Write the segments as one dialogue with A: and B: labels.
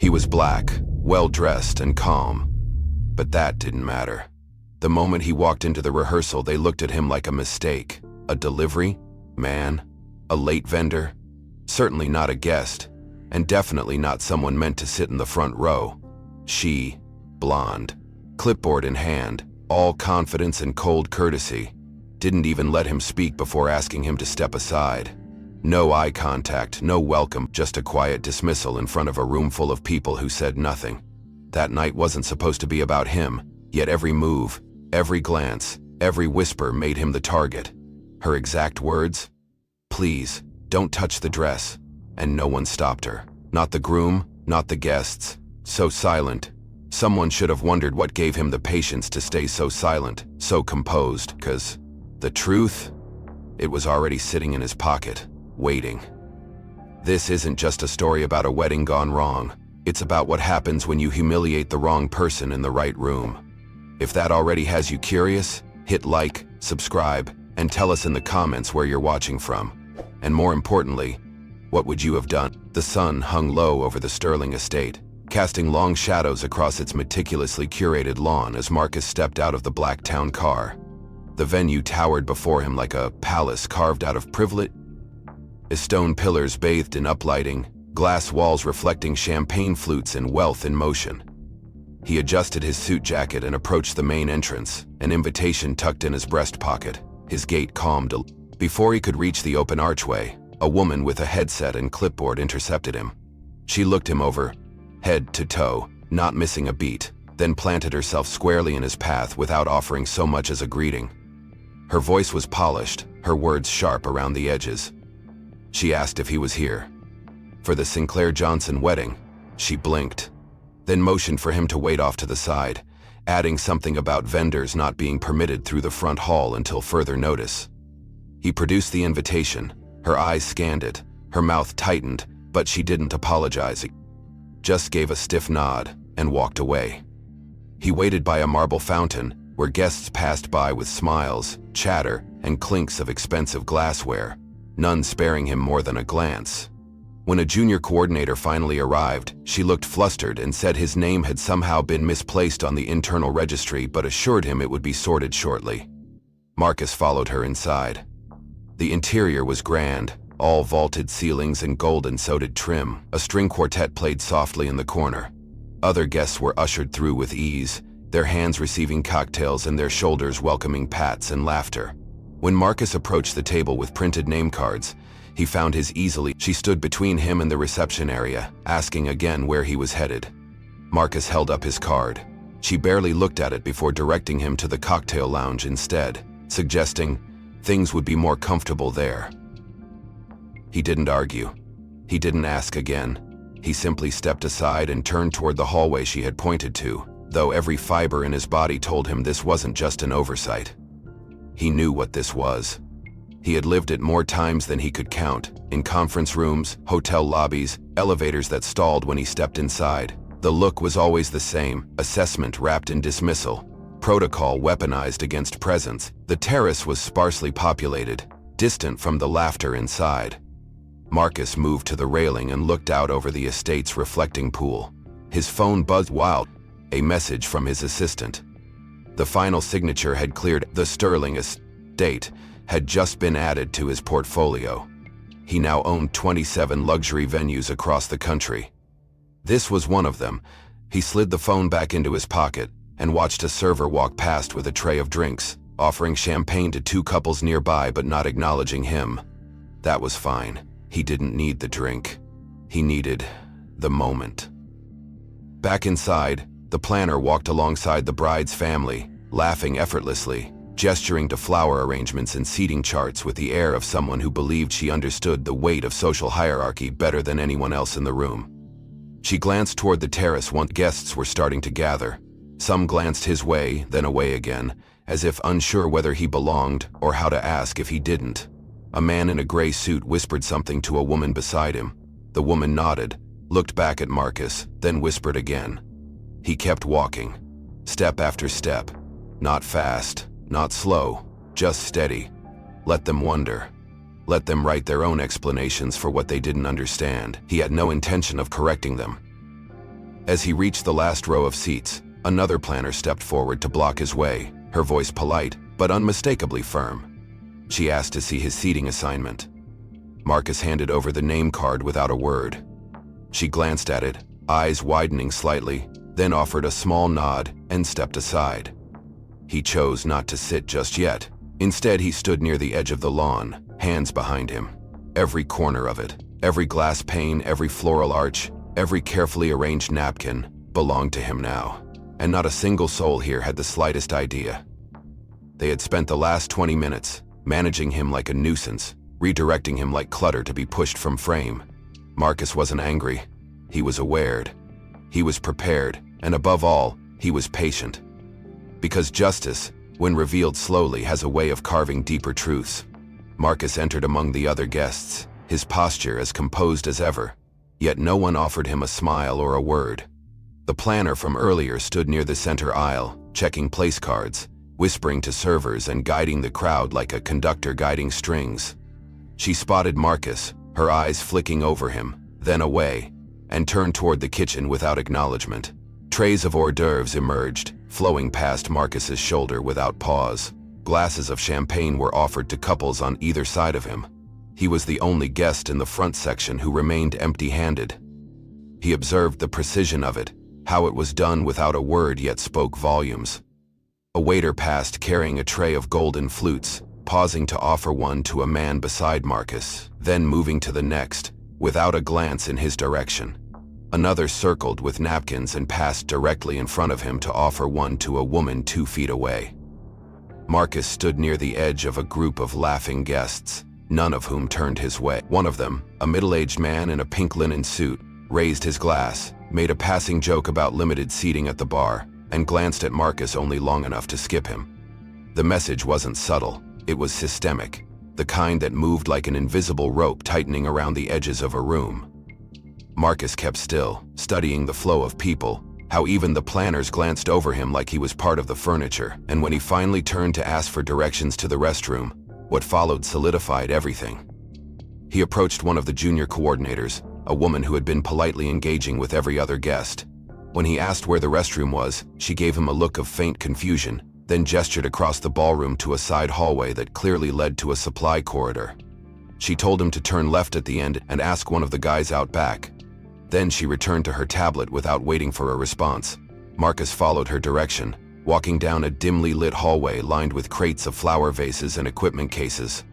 A: He was black, well-dressed and calm. But that didn't matter. The moment he walked into the rehearsal, they looked at him like a mistake. A delivery man? A late vendor? Certainly not a guest, and definitely not someone meant to sit in the front row. She, blonde, clipboard in hand, all confidence and cold courtesy, didn't even let him speak before asking him to step aside. No eye contact, no welcome, just a quiet dismissal in front of a room full of people who said nothing. That night wasn't supposed to be about him, yet every move, every glance, every whisper made him the target. Her exact words? "Please, don't touch the dress." And no one stopped her. Not the groom, not the guests. So silent. Someone should have wondered what gave him the patience to stay so silent, so composed, 'cause the truth? It was already sitting in his pocket, waiting. This isn't just a story about a wedding gone wrong. It's about what happens when you humiliate the wrong person in the right room. If that already has you curious, hit like, subscribe, and tell us in the comments where you're watching from. And more importantly, what would you have done? The sun hung low over the Sterling estate, casting long shadows across its meticulously curated lawn as Marcus stepped out of the black town car. The venue towered before him like a palace carved out of privilege. Stone pillars bathed in uplighting, glass walls reflecting champagne flutes and wealth in motion. He adjusted his suit jacket and approached the main entrance, an invitation tucked in his breast pocket. His gait calmed. Before he could reach the open archway, a woman with a headset and clipboard intercepted him. She looked him over, head to toe, not missing a beat, then planted herself squarely in his path without offering so much as a greeting. Her voice was polished, her words sharp around the edges. She asked if he was here. For the Sinclair Johnson wedding. She blinked, then motioned for him to wait off to the side, adding something about vendors not being permitted through the front hall until further notice. He produced the invitation. Her eyes scanned it, her mouth tightened, but she didn't apologize. Just gave a stiff nod and walked away. He waited by a marble fountain where guests passed by with smiles, chatter, and clinks of expensive glassware, none sparing him more than a glance. When a junior coordinator finally arrived, she looked flustered and said his name had somehow been misplaced on the internal registry, but assured him it would be sorted shortly. Marcus followed her inside. The interior was grand, all vaulted ceilings and gold and soded trim. A string quartet played softly in the corner. Other guests were ushered through with ease, their hands receiving cocktails and their shoulders welcoming pats and laughter. When Marcus approached the table with printed name cards, he found his easily. She stood between him and the reception area, asking again where he was headed. Marcus held up his card. She barely looked at it before directing him to the cocktail lounge instead, suggesting things would be more comfortable there. He didn't argue. He didn't ask again. He simply stepped aside and turned toward the hallway she had pointed to, though every fiber in his body told him this wasn't just an oversight. He knew what this was. He had lived it more times than he could count, in conference rooms, hotel lobbies, elevators that stalled when he stepped inside. The look was always the same, assessment wrapped in dismissal, protocol weaponized against presence. The terrace was sparsely populated, distant from the laughter inside. Marcus moved to the railing and looked out over the estate's reflecting pool. His phone buzzed wild, a message from his assistant. The final signature had cleared. The Sterling estate had just been added to his portfolio. He now owned 27 luxury venues across the country. This was one of them. He slid the phone back into his pocket and watched a server walk past with a tray of drinks, offering champagne to two couples nearby but not acknowledging him. That was fine. He didn't need the drink. He needed the moment. Back inside, the planner walked alongside the bride's family, laughing effortlessly, gesturing to flower arrangements and seating charts with the air of someone who believed she understood the weight of social hierarchy better than anyone else in the room. She glanced toward the terrace once guests were starting to gather. Some glanced his way, then away again, as if unsure whether he belonged or how to ask if he didn't. A man in a gray suit whispered something to a woman beside him. The woman nodded, looked back at Marcus, then whispered again. He kept walking, step after step, not fast, not slow, just steady. Let them wonder. Let them write their own explanations for what they didn't understand. He had no intention of correcting them. As he reached the last row of seats, another planner stepped forward to block his way, her voice polite but unmistakably firm. She asked to see his seating assignment. Marcus handed over the name card without a word. She glanced at it, eyes widening slightly, then offered a small nod and stepped aside. He chose not to sit just yet. Instead, he stood near the edge of the lawn, hands behind him. Every corner of it, every glass pane, every floral arch, every carefully arranged napkin belonged to him now, and not a single soul here had the slightest idea. They had spent the last 20 minutes managing him like a nuisance, redirecting him like clutter to be pushed from frame. Marcus wasn't angry. He was aware. He was prepared, and above all, he was patient. Because justice, when revealed slowly, has a way of carving deeper truths. Marcus entered among the other guests, his posture as composed as ever, yet no one offered him a smile or a word. The planner from earlier stood near the center aisle, checking place cards, whispering to servers and guiding the crowd like a conductor guiding strings. She spotted Marcus, her eyes flicking over him, then away, and turned toward the kitchen without acknowledgement. Trays of hors d'oeuvres emerged, flowing past Marcus's shoulder without pause. Glasses of champagne were offered to couples on either side of him. He was the only guest in the front section who remained empty-handed. He observed the precision of it, how it was done without a word yet spoke volumes. A waiter passed carrying a tray of golden flutes, pausing to offer one to a man beside Marcus, then moving to the next, without a glance in his direction. Another circled with napkins and passed directly in front of him to offer one to a woman 2 feet away. Marcus stood near the edge of a group of laughing guests, none of whom turned his way. One of them, a middle-aged man in a pink linen suit, raised his glass, made a passing joke about limited seating at the bar, and glanced at Marcus only long enough to skip him. The message wasn't subtle, it was systemic, the kind that moved like an invisible rope tightening around the edges of a room. Marcus kept still, studying the flow of people, how even the planners glanced over him like he was part of the furniture, and when he finally turned to ask for directions to the restroom, what followed solidified everything. He approached one of the junior coordinators, a woman who had been politely engaging with every other guest. When he asked where the restroom was, she gave him a look of faint confusion, then gestured across the ballroom to a side hallway that clearly led to a supply corridor. She told him to turn left at the end and ask one of the guys out back. Then she returned to her tablet without waiting for a response. Marcus followed her direction, walking down a dimly lit hallway lined with crates of flower vases and equipment cases.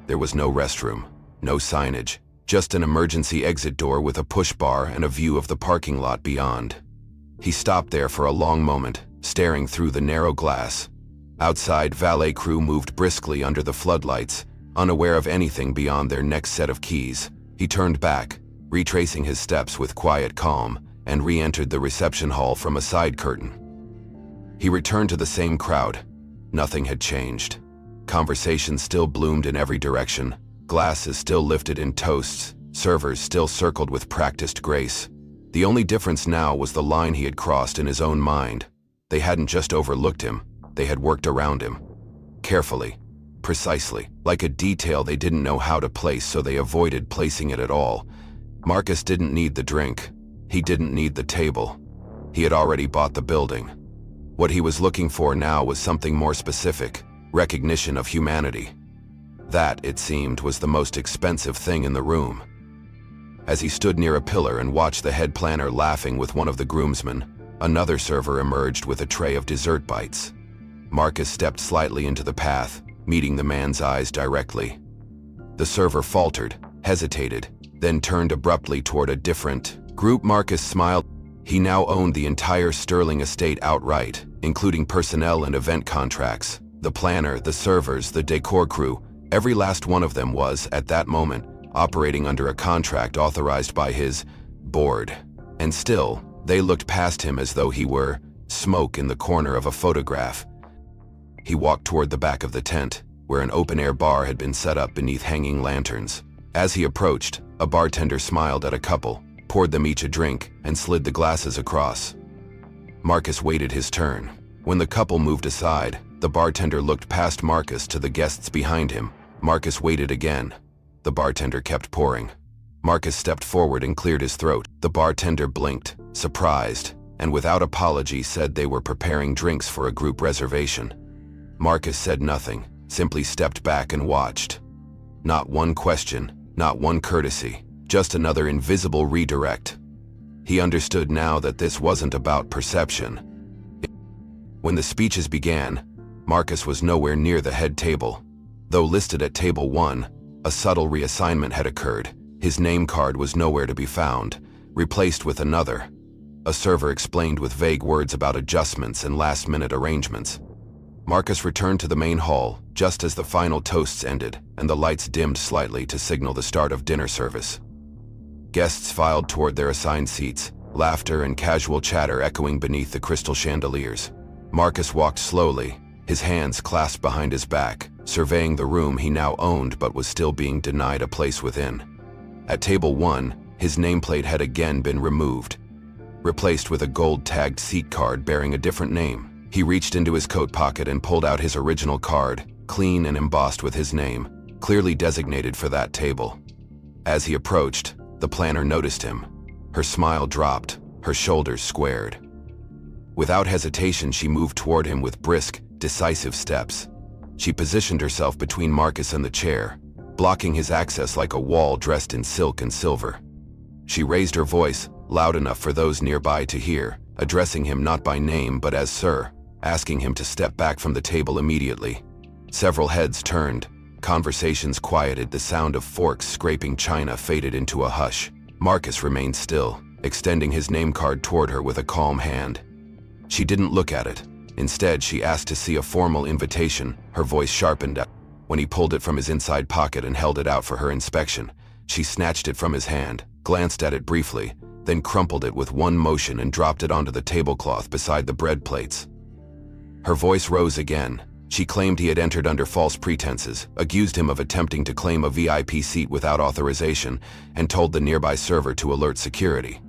A: There was no restroom, no signage, just an emergency exit door with a push bar and a view of the parking lot beyond. He stopped there for a long moment, staring through the narrow glass. Outside, valet crew moved briskly under the floodlights, unaware of anything beyond their next set of keys. He turned back, retracing his steps with quiet calm, and re-entered the reception hall from a side curtain. He returned to the same crowd. Nothing had changed. Conversation still bloomed in every direction, glasses still lifted in toasts, servers still circled with practiced grace. The only difference now was the line he had crossed in his own mind. They hadn't just overlooked him, they had worked around him. Carefully, precisely, like a detail they didn't know how to place, so they avoided placing it at all. Marcus didn't need the drink. He didn't need the table. He had already bought the building. What he was looking for now was something more specific, recognition of humanity. That, it seemed, was the most expensive thing in the room. As he stood near a pillar and watched the head planner laughing with one of the groomsmen, another server emerged with a tray of dessert bites. Marcus stepped slightly into the path, meeting the man's eyes directly. The server faltered, hesitated, then turned abruptly toward a different group. Marcus smiled. He now owned the entire Sterling estate outright, including personnel and event contracts. The planner, the servers, the decor crew, every last one of them was, at that moment, operating under a contract authorized by his board. And still, they looked past him as though he were smoke in the corner of a photograph. He walked toward the back of the tent, where an open-air bar had been set up beneath hanging lanterns. As he approached, a bartender smiled at a couple, poured them each a drink, and slid the glasses across. Marcus waited his turn. When the couple moved aside, the bartender looked past Marcus to the guests behind him. Marcus waited again. The bartender kept pouring. Marcus stepped forward and cleared his throat. The bartender blinked, surprised, and without apology said they were preparing drinks for a group reservation. Marcus said nothing, simply stepped back and watched. Not one question, not one courtesy, just another invisible redirect. He understood now that this wasn't about perception. When the speeches began, Marcus was nowhere near the head table. Though listed at table 1, a subtle reassignment had occurred. His name card was nowhere to be found, replaced with another. A server explained with vague words about adjustments and last-minute arrangements. Marcus returned to the main hall just as the final toasts ended and the lights dimmed slightly to signal the start of dinner service. Guests filed toward their assigned seats, laughter and casual chatter echoing beneath the crystal chandeliers. Marcus walked slowly, his hands clasped behind his back, surveying the room he now owned but was still being denied a place within. At table 1, his nameplate had again been removed, replaced with a gold-tagged seat card bearing a different name. He reached into his coat pocket and pulled out his original card, clean and embossed with his name, clearly designated for that table. As he approached, the planner noticed him. Her smile dropped, her shoulders squared. Without hesitation, she moved toward him with brisk, decisive steps. She positioned herself between Marcus and the chair, blocking his access like a wall dressed in silk and silver. She raised her voice, loud enough for those nearby to hear, addressing him not by name but as Sir, asking him to step back from the table immediately. Several heads turned, conversations quieted, the sound of forks scraping china faded into a hush. Marcus remained still, extending his name card toward her with a calm hand. She didn't look at it. Instead, she asked to see a formal invitation, her voice sharpened. When he pulled it from his inside pocket and held it out for her inspection, she snatched it from his hand, glanced at it briefly, then crumpled it with one motion and dropped it onto the tablecloth beside the bread plates. Her voice rose again. She claimed he had entered under false pretenses, accused him of attempting to claim a VIP seat without authorization, and told the nearby server to alert security.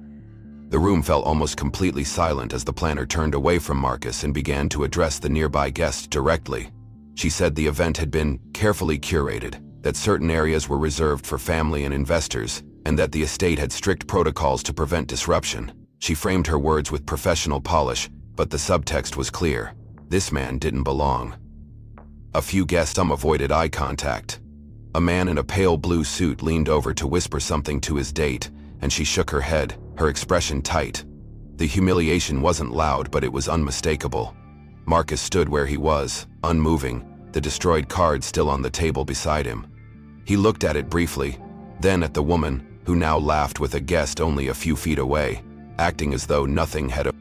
A: The room fell almost completely silent as the planner turned away from Marcus and began to address the nearby guests directly. She said the event had been carefully curated, that certain areas were reserved for family and investors, and that the estate had strict protocols to prevent disruption. She framed her words with professional polish, but the subtext was clear. This man didn't belong. A few guests avoided eye contact. A man in a pale blue suit leaned over to whisper something to his date, and she shook her head, her expression tight. The humiliation wasn't loud, but it was unmistakable. Marcus stood where he was, unmoving, the destroyed card still on the table beside him. He looked at it briefly, then at the woman, who now laughed with a guest only a few feet away, acting as though nothing had.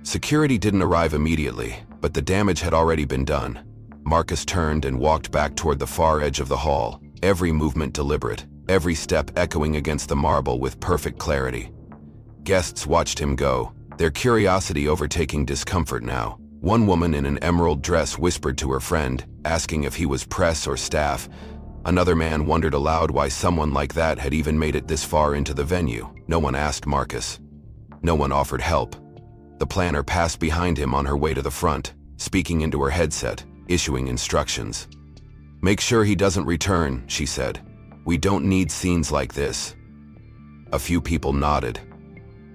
A: Security didn't arrive immediately, but the damage had already been done. Marcus turned and walked back toward the far edge of the hall, every movement deliberate, every step echoing against the marble with perfect clarity. Guests watched him go, their curiosity overtaking discomfort now. One woman in an emerald dress whispered to her friend, asking if he was press or staff. Another man wondered aloud why someone like that had even made it this far into the venue. No one asked Marcus. No one offered help. The planner passed behind him on her way to the front, speaking into her headset, issuing instructions. "Make sure he doesn't return," she said. "We don't need scenes like this." A few people nodded.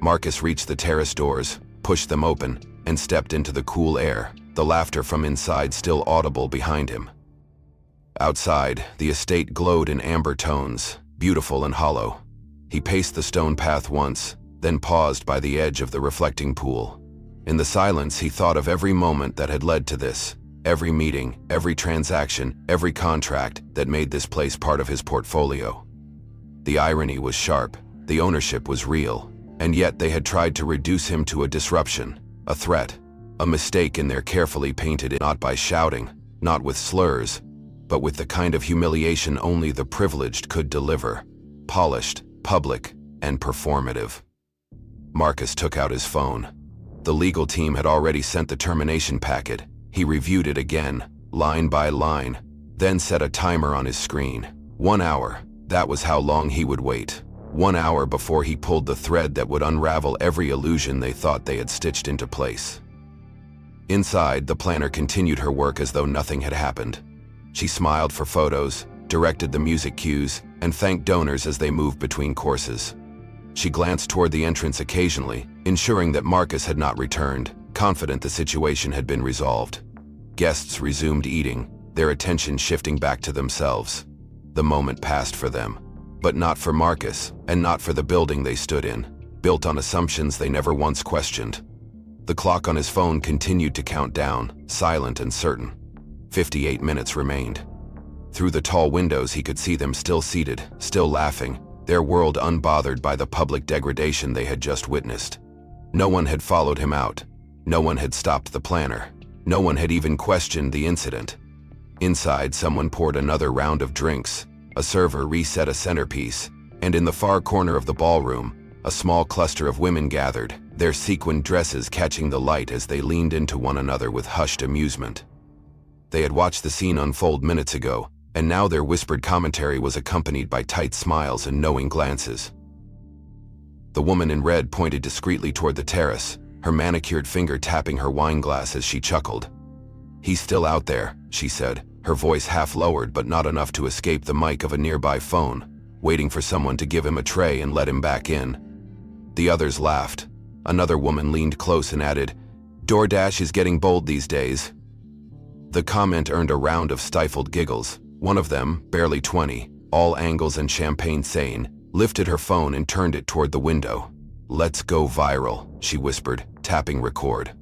A: Marcus reached the terrace doors, pushed them open, and stepped into the cool air, the laughter from inside still audible behind him. Outside, the estate glowed in amber tones, beautiful and hollow. He paced the stone path once, then paused by the edge of the reflecting pool. In the silence, he thought of every moment that had led to this, every meeting, every transaction, every contract that made this place part of his portfolio. The irony was sharp, the ownership was real, and yet they had tried to reduce him to a disruption, a threat, a mistake in their carefully painted, not by shouting, not with slurs, but with the kind of humiliation only the privileged could deliver, polished, public, and performative. Marcus took out his phone. The legal team had already sent the termination packet. He reviewed it again, line by line, then set a timer on his screen. 1 hour, that was how long he would wait. 1 hour before he pulled the thread that would unravel every illusion they thought they had stitched into place. Inside, the planner continued her work as though nothing had happened. She smiled for photos, directed the music cues, and thanked donors as they moved between courses. She glanced toward the entrance occasionally, ensuring that Marcus had not returned, confident the situation had been resolved. Guests resumed eating, their attention shifting back to themselves. The moment passed for them, but not for Marcus, and not for the building they stood in, built on assumptions they never once questioned. The clock on his phone continued to count down, silent and certain. 58 minutes remained. Through the tall windows he could see them still seated, still laughing, their world unbothered by the public degradation they had just witnessed. No one had followed him out. No one had stopped the planner. No one had even questioned the incident. Inside, someone poured another round of drinks, a server reset a centerpiece, and in the far corner of the ballroom, a small cluster of women gathered, their sequined dresses catching the light as they leaned into one another with hushed amusement. They had watched the scene unfold minutes ago, and now their whispered commentary was accompanied by tight smiles and knowing glances. The woman in red pointed discreetly toward the terrace, her manicured finger tapping her wine glass as she chuckled. "He's still out there," she said, her voice half lowered but not enough to escape the mic of a nearby phone, waiting for someone to give him a tray and let him back in. The others laughed. Another woman leaned close and added, "DoorDash is getting bold these days." The comment earned a round of stifled giggles. One of them, barely 20, all angles and champagne sane, lifted her phone and turned it toward the window. "Let's go viral," she whispered, tapping record.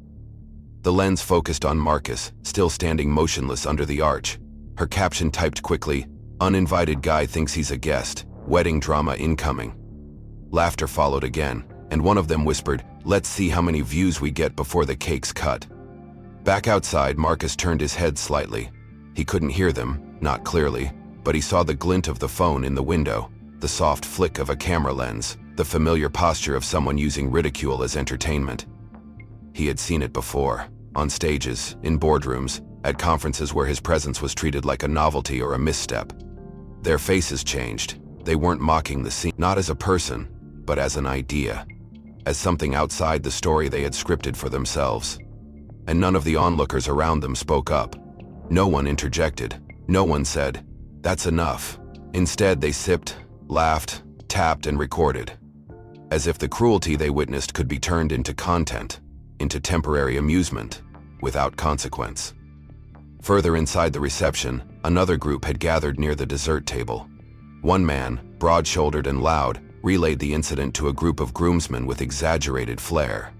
A: The lens focused on Marcus, still standing motionless under the arch. Her caption typed quickly, "Uninvited guy thinks he's a guest. Wedding drama incoming." Laughter followed again, and one of them whispered, "Let's see how many views we get before the cake's cut." Back outside, Marcus turned his head slightly. He couldn't hear them, not clearly, but he saw the glint of the phone in the window, the soft flick of a camera lens, the familiar posture of someone using ridicule as entertainment. He had seen it before, on stages, in boardrooms, at conferences where his presence was treated like a novelty or a misstep. Their faces changed. They weren't mocking the scene, not as a person, but as an idea, as something outside the story they had scripted for themselves. And none of the onlookers around them spoke up. No one interjected. No one said, "That's enough." Instead, they sipped, laughed, tapped, and recorded, as if the cruelty they witnessed could be turned into content, into temporary amusement, without consequence. Further inside the reception, another group had gathered near the dessert table. One man, broad-shouldered and loud, relayed the incident to a group of groomsmen with exaggerated flair.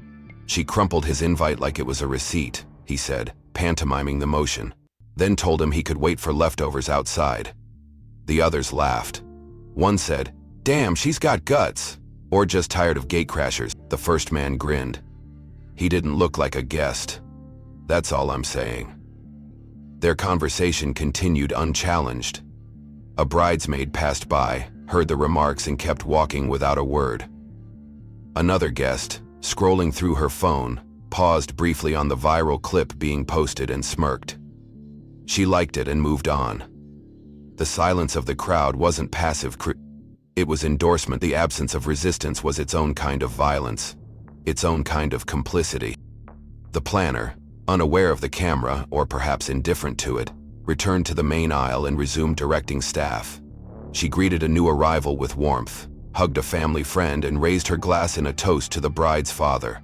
A: She crumpled his invite like it was a receipt, he said, pantomiming the motion, then told him he could wait for leftovers outside. The others laughed. One said, "Damn, she's got guts," or just tired of gatecrashers. The first man grinned. "He didn't look like a guest. That's all I'm saying." Their conversation continued unchallenged. A bridesmaid passed by, heard the remarks and kept walking without a word. Another guest, scrolling through her phone, paused briefly on the viral clip being posted and smirked. She liked it and moved on. The silence of the crowd wasn't passive it was endorsement. The absence of resistance was its own kind of violence, its own kind of complicity. The planner, unaware of the camera or perhaps indifferent to it, returned to the main aisle and resumed directing staff. She greeted a new arrival with warmth, hugged a family friend, and raised her glass in a toast to the bride's father.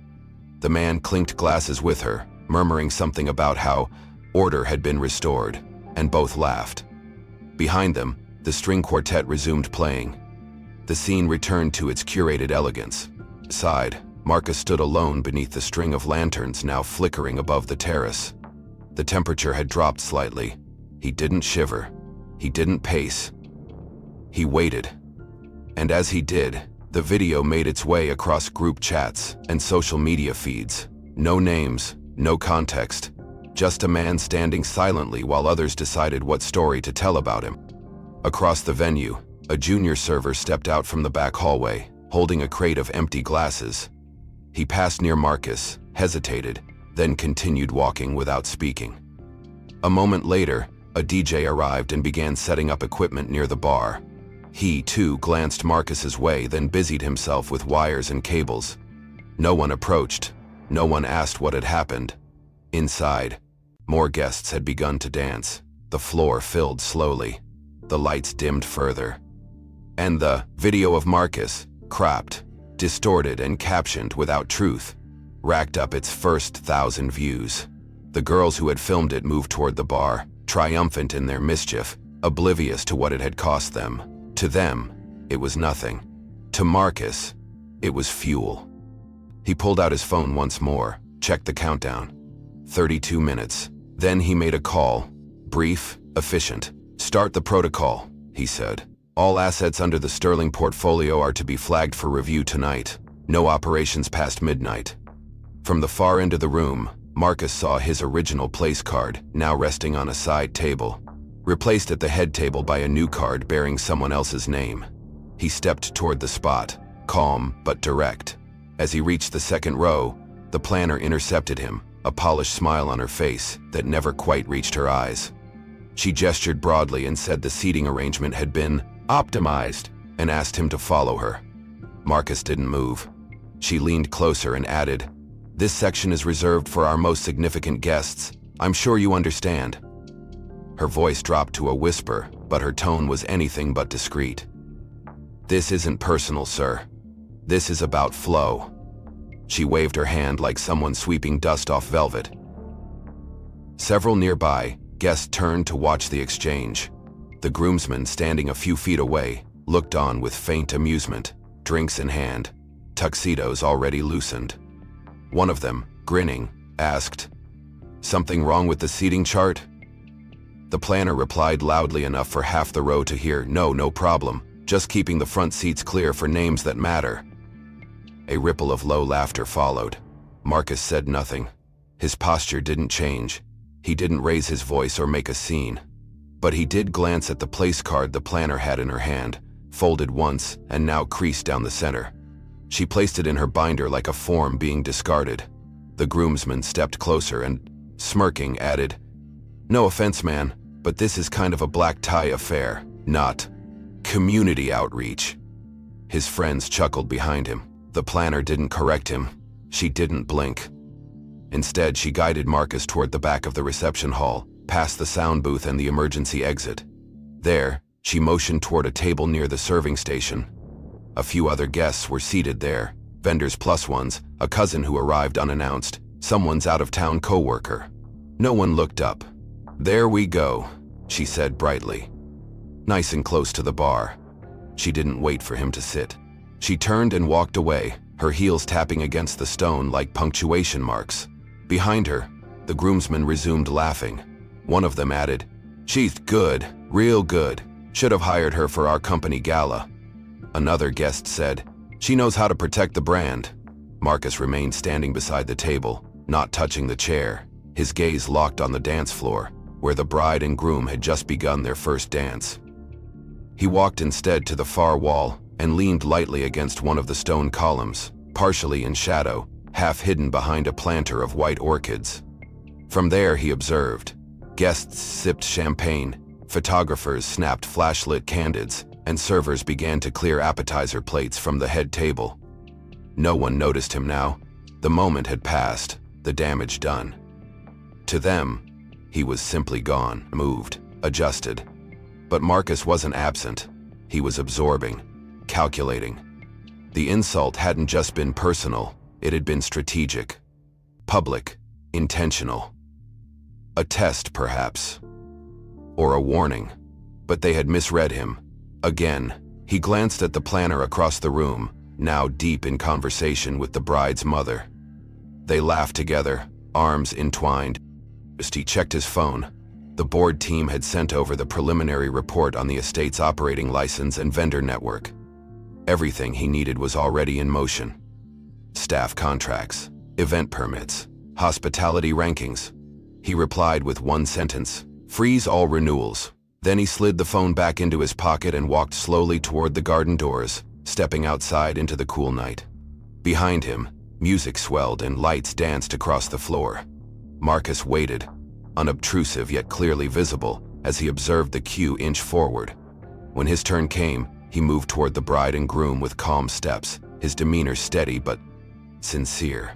A: The man clinked glasses with her, murmuring something about how order had been restored, and both laughed. Behind them, the string quartet resumed playing. The scene returned to its curated elegance. Aside, Marcus stood alone beneath the string of lanterns now flickering above the terrace. The temperature had dropped slightly. He didn't shiver. He didn't pace. He waited. And as he did, the video made its way across group chats and social media feeds. No names, no context, just a man standing silently while others decided what story to tell about him. Across the venue, a junior server stepped out from the back hallway, holding a crate of empty glasses. He passed near Marcus, hesitated, then continued walking without speaking. A moment later, a DJ arrived and began setting up equipment near the bar. He, too, glanced Marcus's way, then busied himself with wires and cables. No one approached. No one asked what had happened. Inside, more guests had begun to dance. The floor filled slowly. The lights dimmed further. And the video of Marcus, cropped, distorted and captioned without truth, racked up its first 1,000 views. The girls who had filmed it moved toward the bar, triumphant in their mischief, oblivious to what it had cost them. To them, it was nothing. To Marcus, it was fuel. He pulled out his phone once more, checked the countdown. 32 minutes. Then he made a call. Brief, efficient. "Start the protocol," he said. "All assets under the Sterling portfolio are to be flagged for review tonight. No operations past midnight." From the far end of the room, Marcus saw his original place card, now resting on a side table, replaced at the head table by a new card bearing someone else's name. He stepped toward the spot, calm but direct. As he reached the second row, the planner intercepted him, a polished smile on her face that never quite reached her eyes. She gestured broadly and said the seating arrangement had been optimized and asked him to follow her. Marcus didn't move. She leaned closer and added, "This section is reserved for our most significant guests. I'm sure you understand." Her voice dropped to a whisper, but her tone was anything but discreet. "This isn't personal, sir. This is about flow." She waved her hand like someone sweeping dust off velvet. Several nearby guests turned to watch the exchange. The groomsmen, standing a few feet away, looked on with faint amusement, drinks in hand, tuxedos already loosened. One of them, grinning, asked, "Something wrong with the seating chart?" The planner replied loudly enough for half the row to hear, No problem. Just keeping the front seats clear for names that matter." A ripple of low laughter followed. Marcus said nothing. His posture didn't change. He didn't raise his voice or make a scene. But he did glance at the place card the planner had in her hand, folded once and now creased down the center. She placed it in her binder like a form being discarded. The groomsman stepped closer and, smirking, added, "No offense, man, but this is kind of a black tie affair, not community outreach." His friends chuckled behind him. The planner didn't correct him. She didn't blink. Instead, she guided Marcus toward the back of the reception hall, past the sound booth and the emergency exit. There, she motioned toward a table near the serving station. A few other guests were seated there, vendors plus ones, a cousin who arrived unannounced, someone's out-of-town co-worker. No one looked up. "There we go," she said brightly. Nice and close to the bar. She didn't wait for him to sit. She turned and walked away, her heels tapping against the stone like punctuation marks. Behind her, the groomsmen resumed laughing. One of them added, "She's good, real good. Should have hired her for our company gala." Another guest said, "She knows how to protect the brand." Marcus remained standing beside the table, not touching the chair, his gaze locked on the dance floor, where the bride and groom had just begun their first dance. He walked instead to the far wall and leaned lightly against one of the stone columns, partially in shadow, half hidden behind a planter of white orchids. From there, he observed. Guests sipped champagne, photographers snapped flashlit candids, and servers began to clear appetizer plates from the head table. No one noticed him now. The moment had passed, the damage done. To them, he was simply gone, moved, adjusted. But Marcus wasn't absent. He was absorbing, calculating. The insult hadn't just been personal, it had been strategic, public, intentional. A test, perhaps. Or a warning. But they had misread him. Again, he glanced at the planner across the room, now deep in conversation with the bride's mother. They laughed together, arms entwined. He checked his phone. The board team had sent over the preliminary report on the estate's operating license and vendor network. Everything he needed was already in motion. Staff contracts, event permits, hospitality rankings. He replied with one sentence, "Freeze all renewals." Then he slid the phone back into his pocket and walked slowly toward the garden doors, stepping outside into the cool night. Behind him, music swelled and lights danced across the floor. Marcus waited, unobtrusive yet clearly visible, as he observed the queue inch forward. When his turn came, he moved toward the bride and groom with calm steps, his demeanor steady but sincere.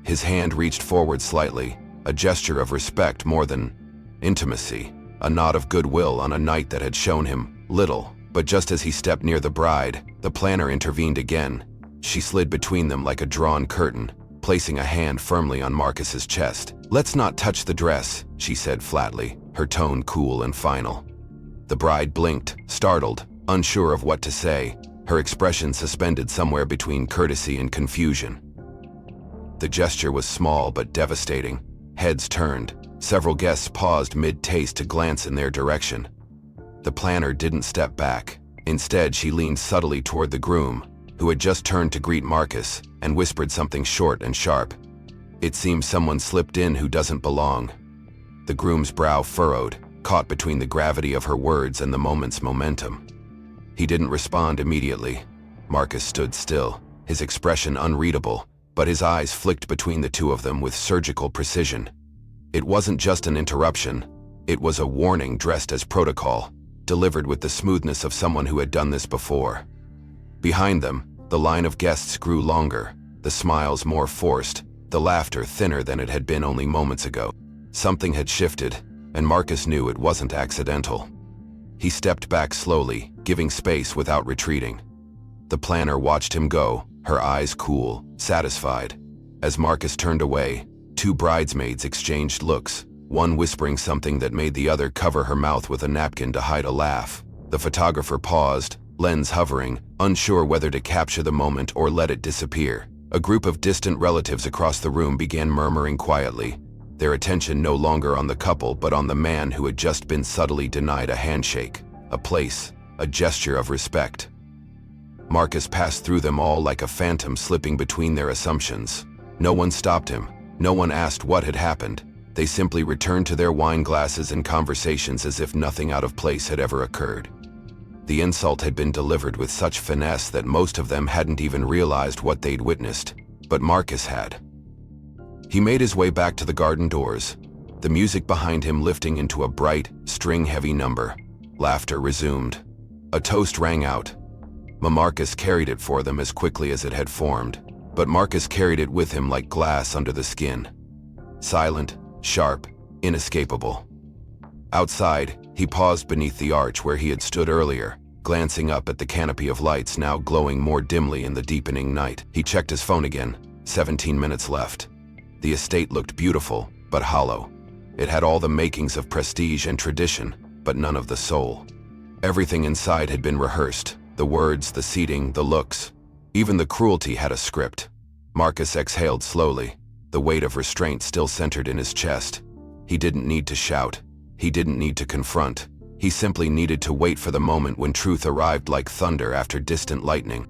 A: His hand reached forward slightly, a gesture of respect more than intimacy, a nod of goodwill on a night that had shown him little. But just as he stepped near the bride, the planner intervened again. She slid between them like a drawn curtain, placing a hand firmly on Marcus's chest. "Let's not touch the dress," she said flatly, her tone cool and final. The bride blinked, startled, unsure of what to say, her expression suspended somewhere between courtesy and confusion. The gesture was small but devastating. Heads turned. Several guests paused mid-taste to glance in their direction. The planner didn't step back. Instead, she leaned subtly toward the groom, who had just turned to greet Marcus, and whispered something short and sharp. It seems someone slipped in who doesn't belong. The groom's brow furrowed, caught between the gravity of her words and the moment's momentum. He didn't respond immediately. Marcus stood still, his expression unreadable, but his eyes flicked between the two of them with surgical precision. It wasn't just an interruption. It was a warning dressed as protocol, delivered with the smoothness of someone who had done this before. Behind them, the line of guests grew longer, the smiles more forced, the laughter thinner than it had been only moments ago. Something had shifted, and Marcus knew it wasn't accidental. He stepped back slowly, giving space without retreating. The planner watched him go, her eyes cool, satisfied. As Marcus turned away, two bridesmaids exchanged looks, one whispering something that made the other cover her mouth with a napkin to hide a laugh. The photographer paused, lens hovering, unsure whether to capture the moment or let it disappear. A group of distant relatives across the room began murmuring quietly, their attention no longer on the couple but on the man who had just been subtly denied a handshake, a place, a gesture of respect. Marcus passed through them all like a phantom slipping between their assumptions. No one stopped him, no one asked what had happened. They simply returned to their wine glasses and conversations as if nothing out of place had ever occurred. The insult had been delivered with such finesse that most of them hadn't even realized what they'd witnessed, but Marcus had. He made his way back to the garden doors, the music behind him lifting into a bright, string-heavy number. Laughter resumed. A toast rang out. Marcus carried it for them as quickly as it had formed, but Marcus carried it with him like glass under the skin. Silent, sharp, inescapable. Outside, he paused beneath the arch where he had stood earlier, glancing up at the canopy of lights now glowing more dimly in the deepening night. He checked his phone again. 17 minutes left. The estate looked beautiful, but hollow. It had all the makings of prestige and tradition, but none of the soul. Everything inside had been rehearsed. The words, the seating, the looks. Even the cruelty had a script. Marcus exhaled slowly, the weight of restraint still centered in his chest. He didn't need to shout. He didn't need to confront. He simply needed to wait for the moment when truth arrived like thunder after distant lightning.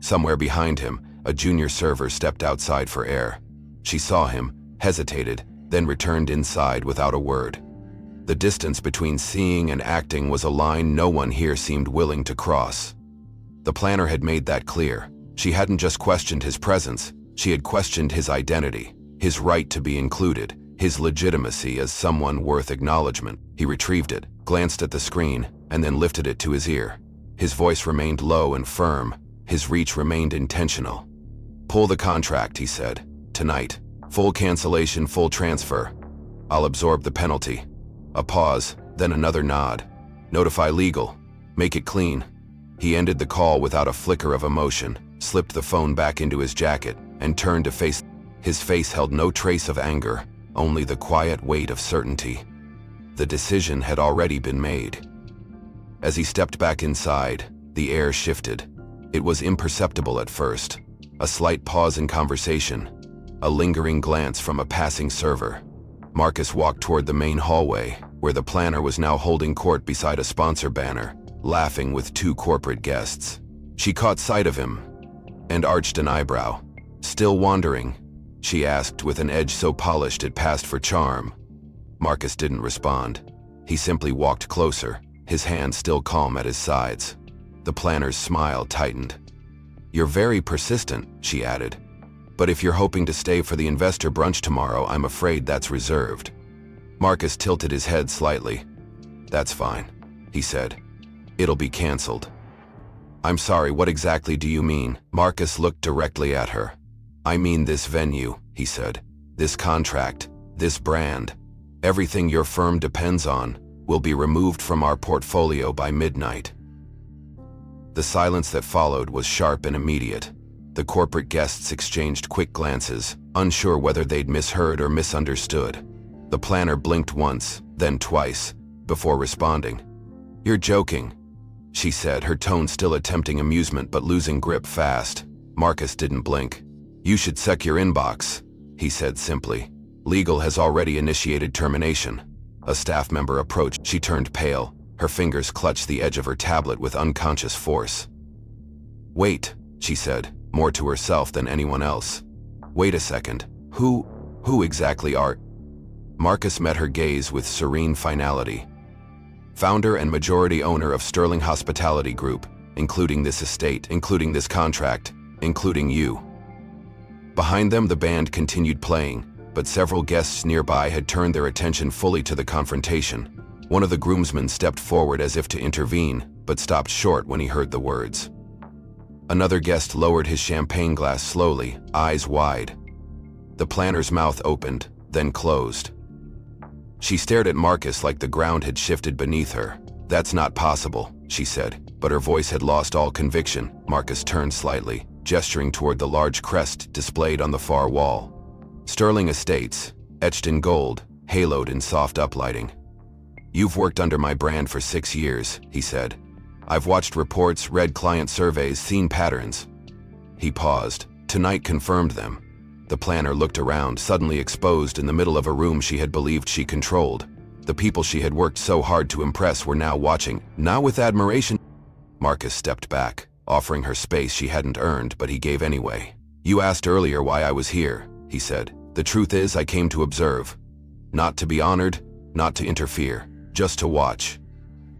A: Somewhere behind him, a junior server stepped outside for air. She saw him, hesitated, then returned inside without a word. The distance between seeing and acting was a line no one here seemed willing to cross. The planner had made that clear. She hadn't just questioned his presence, she had questioned his identity, his right to be included, his legitimacy as someone worth acknowledgement. He retrieved it, glanced at the screen, and then lifted it to his ear. His voice remained low and firm, his reach remained intentional. "Pull the contract," he said. "Tonight. Full cancellation, full transfer. I'll absorb the penalty." A pause, then another nod. "Notify legal. Make it clean." He ended the call without a flicker of emotion, slipped the phone back into his jacket, and turned to face. His face held no trace of anger, only the quiet weight of certainty. The decision had already been made. As he stepped back inside, the air shifted. It was imperceptible at first. A slight pause in conversation, a lingering glance from a passing server. Marcus walked toward the main hallway, where the planner was now holding court beside a sponsor banner, laughing with two corporate guests. She caught sight of him and arched an eyebrow. "Still wandering?" she asked with an edge so polished it passed for charm. Marcus didn't respond. He simply walked closer, his hands still calm at his sides. The planner's smile tightened. "You're very persistent," she added. "But if you're hoping to stay for the investor brunch tomorrow, I'm afraid that's reserved." Marcus tilted his head slightly. "That's fine," he said. "It'll be canceled." "I'm sorry, what exactly do you mean?" Marcus looked directly at her. "I mean this venue," he said. "This contract, this brand. Everything your firm depends on will be removed from our portfolio by midnight." The silence that followed was sharp and immediate. The corporate guests exchanged quick glances, unsure whether they'd misheard or misunderstood. The planner blinked once, then twice, before responding. "You're joking," she said, her tone still attempting amusement but losing grip fast. Marcus didn't blink. "You should check your inbox," he said simply. "Legal has already initiated termination." A staff member approached. She turned pale. Her fingers clutched the edge of her tablet with unconscious force. "Wait," she said, more to herself than anyone else. "Wait a second. Who exactly are—" Marcus met her gaze with serene finality. "Founder and majority owner of Sterling Hospitality Group, including this estate, including this contract, including you." Behind them, the band continued playing, but several guests nearby had turned their attention fully to the confrontation. One of the groomsmen stepped forward as if to intervene, but stopped short when he heard the words. Another guest lowered his champagne glass slowly, eyes wide. The planner's mouth opened, then closed. She stared at Marcus like the ground had shifted beneath her. "That's not possible," she said, but her voice had lost all conviction. Marcus turned slightly, gesturing toward the large crest displayed on the far wall. "Sterling Estates, etched in gold, haloed in soft uplighting." "You've worked under my brand for 6 years," he said. "I've watched reports, read client surveys, seen patterns." He paused. Tonight confirmed them. The planner looked around, suddenly exposed in the middle of a room she had believed she controlled. The people she had worked so hard to impress were now watching, not with admiration. Marcus stepped back, offering her space she hadn't earned, but he gave anyway. "You asked earlier why I was here," he said. "The truth is, I came to observe. Not to be honored, not to interfere, just to watch."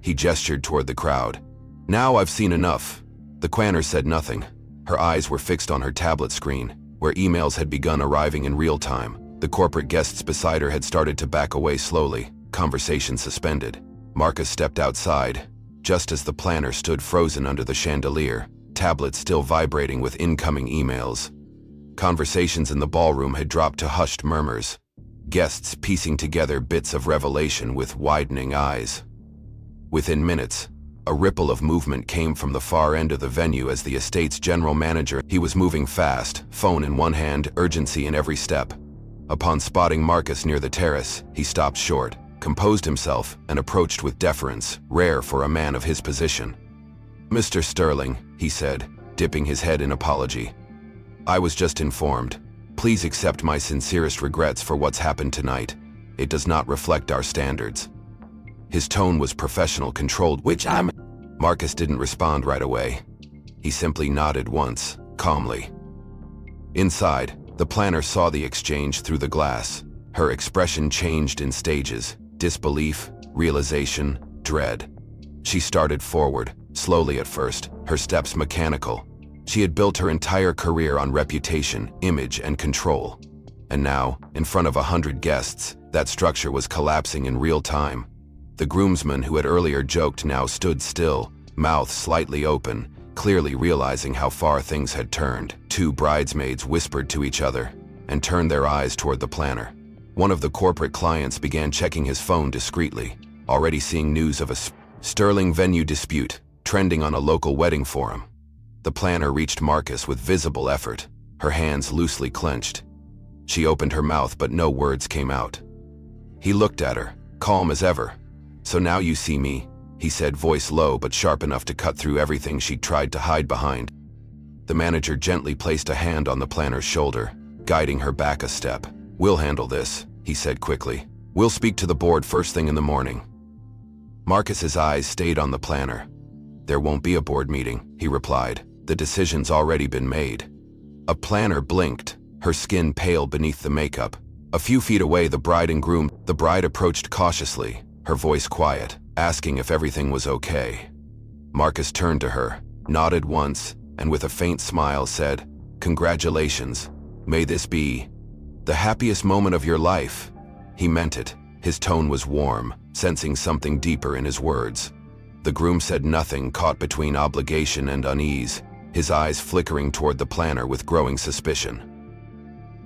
A: He gestured toward the crowd. "Now I've seen enough." The planner said nothing. Her eyes were fixed on her tablet screen, where emails had begun arriving in real time. The corporate guests beside her had started to back away slowly, conversation suspended. Marcus stepped outside, just as the planner stood frozen under the chandelier, tablet still vibrating with incoming emails. Conversations in the ballroom had dropped to hushed murmurs, guests piecing together bits of revelation with widening eyes. Within minutes, a ripple of movement came from the far end of the venue as the estate's general manager. He was moving fast, phone in one hand, urgency in every step. Upon spotting Marcus near the terrace, he stopped short, composed himself, and approached with deference, rare for a man of his position. "Mr. Sterling," he said, dipping his head in apology. "I was just informed. Please accept my sincerest regrets for what's happened tonight. It does not reflect our standards." His tone was professional, controlled, Marcus didn't respond right away. He simply nodded once, calmly. Inside, the planner saw the exchange through the glass. Her expression changed in stages: disbelief, realization, dread. She started forward, slowly at first, her steps mechanical. She had built her entire career on reputation, image, and control. And now, in front of 100 guests, that structure was collapsing in real time. The groomsman who had earlier joked now stood still, mouth slightly open, clearly realizing how far things had turned. Two bridesmaids whispered to each other and turned their eyes toward the planner. One of the corporate clients began checking his phone discreetly, already seeing news of a Sterling venue dispute trending on a local wedding forum. The planner reached Marcus with visible effort, her hands loosely clenched. She opened her mouth, but no words came out. He looked at her, calm as ever. "So now you see me," he said, voice low but sharp enough to cut through everything she tried to hide behind. The manager gently placed a hand on the planner's shoulder, guiding her back a step. "We'll handle this," he said quickly. "We'll speak to the board first thing in the morning." Marcus's eyes stayed on the planner. "There won't be a board meeting," he replied. "The decision's already been made." A planner blinked, her skin pale beneath the makeup. A few feet away, the bride approached cautiously, her voice quiet, asking if everything was okay. Marcus turned to her, nodded once, and with a faint smile said, "Congratulations. May this be the happiest moment of your life." He meant it. His tone was warm, sensing something deeper in his words. The groom said nothing, caught between obligation and unease, his eyes flickering toward the planner with growing suspicion.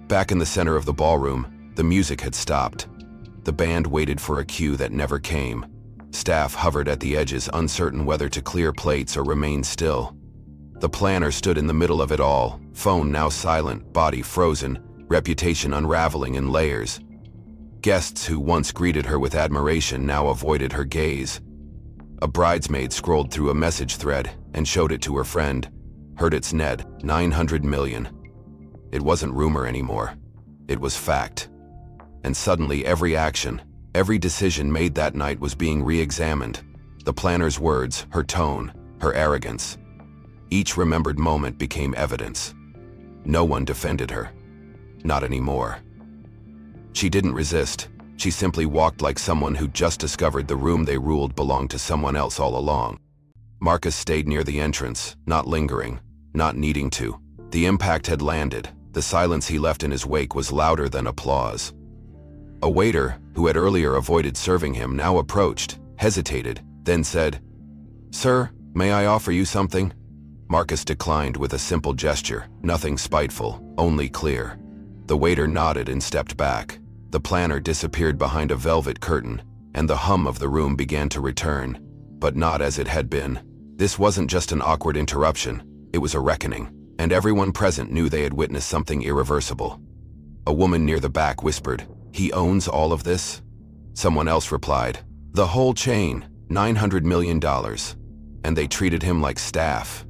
A: Back in the center of the ballroom, the music had stopped. The band waited for a cue that never came. Staff hovered at the edges, uncertain whether to clear plates or remain still. The planner stood in the middle of it all, phone now silent, body frozen, reputation unraveling in layers. Guests who once greeted her with admiration now avoided her gaze. A bridesmaid scrolled through a message thread and showed it to her friend. Heard its net, 900 million. It wasn't rumor anymore. It was fact. And suddenly every action, every decision made that night was being re-examined. The planner's words, her tone, her arrogance. Each remembered moment became evidence. No one defended her. Not anymore. She didn't resist. She simply walked like someone who just discovered the room they ruled belonged to someone else all along. Marcus stayed near the entrance, not lingering, not needing to. The impact had landed. The silence he left in his wake was louder than applause. A waiter, who had earlier avoided serving him, now approached, hesitated, then said, "Sir, may I offer you something?" Marcus declined with a simple gesture, nothing spiteful, only clear. The waiter nodded and stepped back. The planner disappeared behind a velvet curtain, and the hum of the room began to return, but not as it had been. This wasn't just an awkward interruption, it was a reckoning, and everyone present knew they had witnessed something irreversible. A woman near the back whispered, "He owns all of this?" Someone else replied, "The whole chain, $900 million. And they treated him like staff."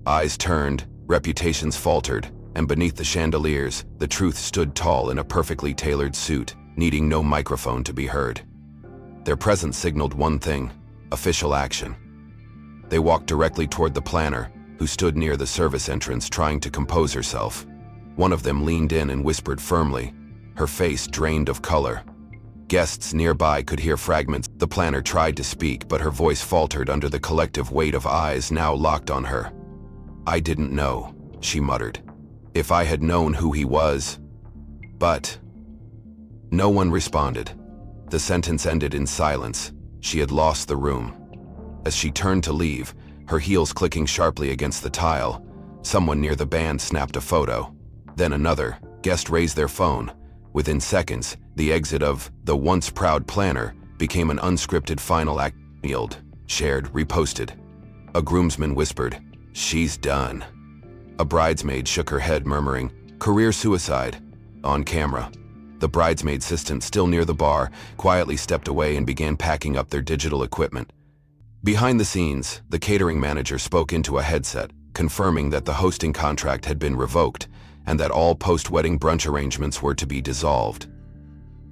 A: Eyes turned, reputations faltered, and beneath the chandeliers, the truth stood tall in a perfectly tailored suit, needing no microphone to be heard. Their presence signaled one thing: official action. They walked directly toward the planner, who stood near the service entrance trying to compose herself. One of them leaned in and whispered firmly, her face drained of color. Guests nearby could hear fragments. The planner tried to speak, but her voice faltered under the collective weight of eyes now locked on her. "I didn't know," she muttered. "If I had known who he was." But no one responded. The sentence ended in silence. She had lost the room. As she turned to leave, her heels clicking sharply against the tile, someone near the band snapped a photo. Then another guest raised their phone. Within seconds, the exit of the once proud planner became an unscripted final act. Mailed, shared, reposted. A groomsman whispered, "She's done." A bridesmaid shook her head, murmuring, "Career suicide." On camera, the bridesmaid assistant, still near the bar, quietly stepped away and began packing up their digital equipment. Behind the scenes, the catering manager spoke into a headset, confirming that the hosting contract had been revoked and that all post-wedding brunch arrangements were to be dissolved.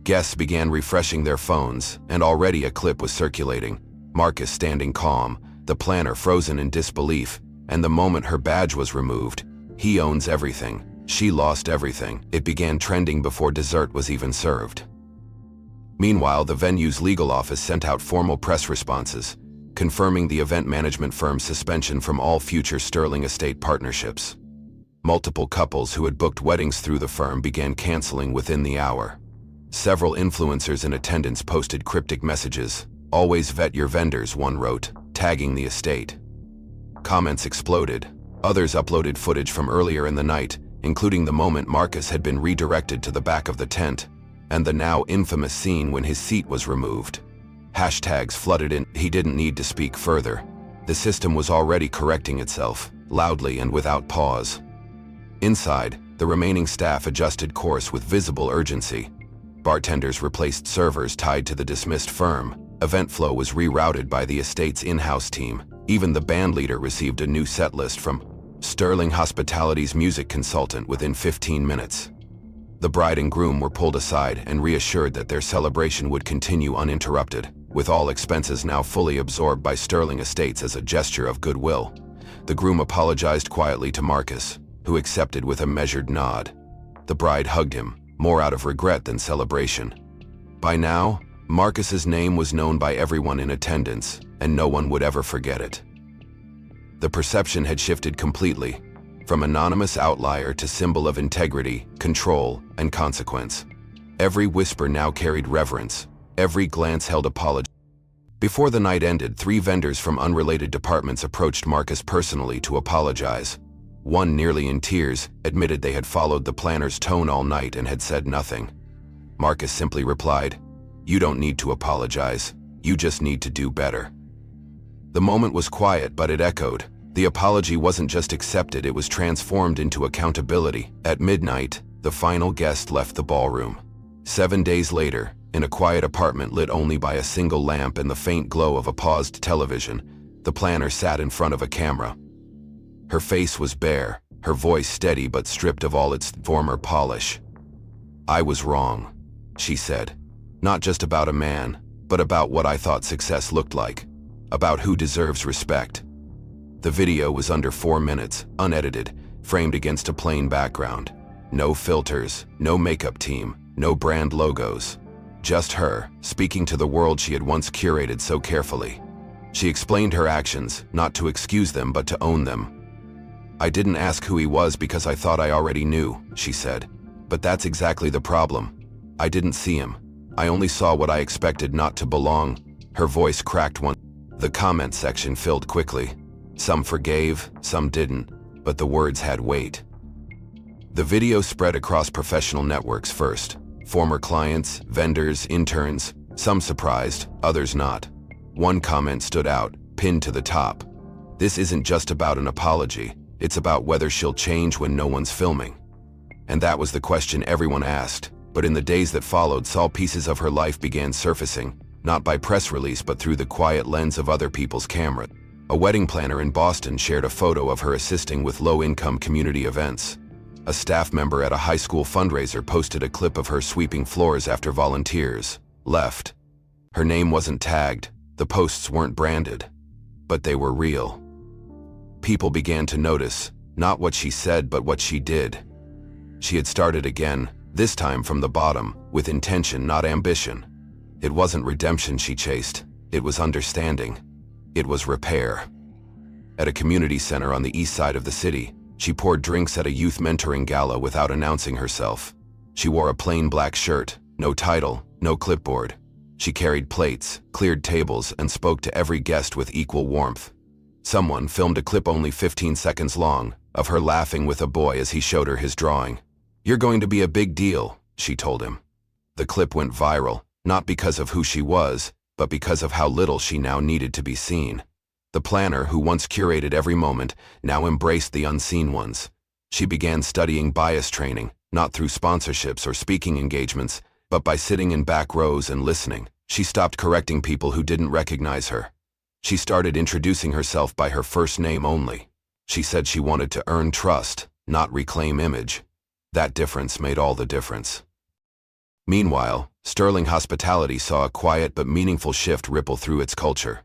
A: Guests began refreshing their phones, and already a clip was circulating. Marcus standing calm, the planner frozen in disbelief, and the moment her badge was removed, "He owns everything. She lost everything." It began trending before dessert was even served. Meanwhile, the venue's legal office sent out formal press responses, confirming the event management firm's suspension from all future Sterling Estate partnerships. Multiple couples who had booked weddings through the firm began canceling within the hour. Several influencers in attendance posted cryptic messages. "Always vet your vendors," one wrote, tagging the estate. Comments exploded. Others uploaded footage from earlier in the night, including the moment Marcus had been redirected to the back of the tent, and the now infamous scene when his seat was removed. Hashtags flooded in. He didn't need to speak further. The system was already correcting itself, loudly and without pause. Inside, the remaining staff adjusted course with visible urgency. Bartenders replaced servers tied to the dismissed firm. Event flow was rerouted by the estate's in-house team. Even the bandleader received a new set list from Sterling Hospitality's music consultant within 15 minutes. The bride and groom were pulled aside and reassured that their celebration would continue uninterrupted, with all expenses now fully absorbed by Sterling Estates as a gesture of goodwill. The groom apologized quietly to Marcus, who accepted with a measured nod. The bride hugged him, more out of regret than celebration. By now, Marcus's name was known by everyone in attendance, and no one would ever forget it. The perception had shifted completely, from anonymous outlier to symbol of integrity, control, and consequence. Every whisper now carried reverence, every glance held apology. Before the night ended, 3 vendors from unrelated departments approached Marcus personally to apologize. One, nearly in tears, admitted they had followed the planner's tone all night and had said nothing. Marcus simply replied, "You don't need to apologize. You just need to do better." The moment was quiet, but it echoed. The apology wasn't just accepted, it was transformed into accountability. At midnight, the final guest left the ballroom. 7 days later, in a quiet apartment lit only by a single lamp and the faint glow of a paused television, the planner sat in front of a camera. Her face was bare, her voice steady but stripped of all its former polish. "I was wrong," she said. "Not just about a man, but about what I thought success looked like. About who deserves respect." The video was under 4 minutes, unedited, framed against a plain background. No filters, no makeup team, no brand logos. Just her, speaking to the world she had once curated so carefully. She explained her actions, not to excuse them but to own them. "I didn't ask who he was because I thought I already knew," she said. "But that's exactly the problem. I didn't see him. I only saw what I expected not to belong." Her voice cracked once. The comment section filled quickly. Some forgave, some didn't, but the words had weight. The video spread across professional networks first. Former clients, vendors, interns, some surprised, others not. One comment stood out, pinned to the top. "This isn't just about an apology, it's about whether she'll change when no one's filming." And that was the question everyone asked, but in the days that followed, small pieces of her life began surfacing, not by press release but through the quiet lens of other people's cameras. A wedding planner in Boston shared a photo of her assisting with low-income community events. A staff member at a high school fundraiser posted a clip of her sweeping floors after volunteers left. Her name wasn't tagged, the posts weren't branded, but they were real. People began to notice, not what she said but what she did. She had started again, this time from the bottom, with intention, not ambition. It wasn't redemption she chased, it was understanding. It was repair. At a community center on the east side of the city, she poured drinks at a youth mentoring gala without announcing herself. She wore a plain black shirt, no title, no clipboard. She carried plates, cleared tables, and spoke to every guest with equal warmth. Someone filmed a clip only 15 seconds long, of her laughing with a boy as he showed her his drawing. "You're going to be a big deal," she told him. The clip went viral, not because of who she was, but because of how little she now needed to be seen. The planner, who once curated every moment, now embraced the unseen ones. She began studying bias training, not through sponsorships or speaking engagements, but by sitting in back rows and listening. She stopped correcting people who didn't recognize her. She started introducing herself by her first name only. She said she wanted to earn trust, not reclaim image. That difference made all the difference. Meanwhile, Sterling Hospitality saw a quiet but meaningful shift ripple through its culture.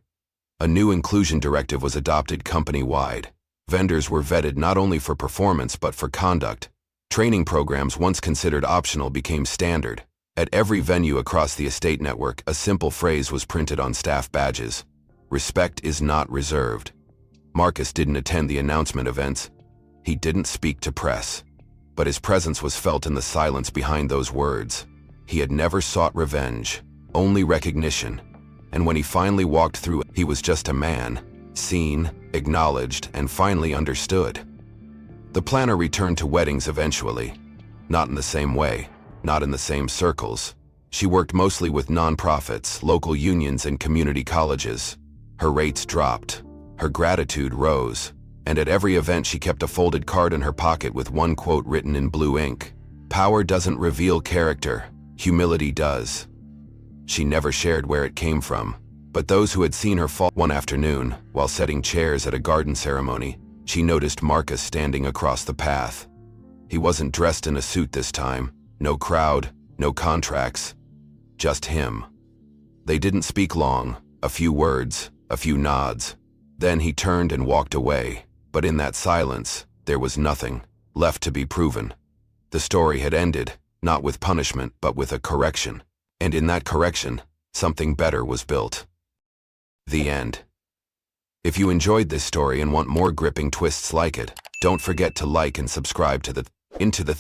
A: A new inclusion directive was adopted company-wide. Vendors were vetted not only for performance but for conduct. Training programs once considered optional became standard. At every venue across the estate network, a simple phrase was printed on staff badges: "Respect is not reserved." Marcus didn't attend the announcement events. He didn't speak to press. But his presence was felt in the silence behind those words. He had never sought revenge, only recognition. And when he finally walked through, he was just a man, seen, acknowledged, and finally understood. The planner returned to weddings eventually. Not in the same way, not in the same circles. She worked mostly with nonprofits, local unions, and community colleges. Her rates dropped. Her gratitude rose. And at every event she kept a folded card in her pocket with one quote written in blue ink: "Power doesn't reveal character, humility does." She never shared where it came from, but those who had seen her fall one afternoon, while setting chairs at a garden ceremony, she noticed Marcus standing across the path. He wasn't dressed in a suit this time, no crowd, no contracts, just him. They didn't speak long, a few words, a few nods. Then he turned and walked away, but in that silence, there was nothing left to be proven. The story had ended, not with punishment but with a correction. And in that correction, something better was built. The end. If you enjoyed this story and want more gripping twists like it, don't forget to like and subscribe to the Into the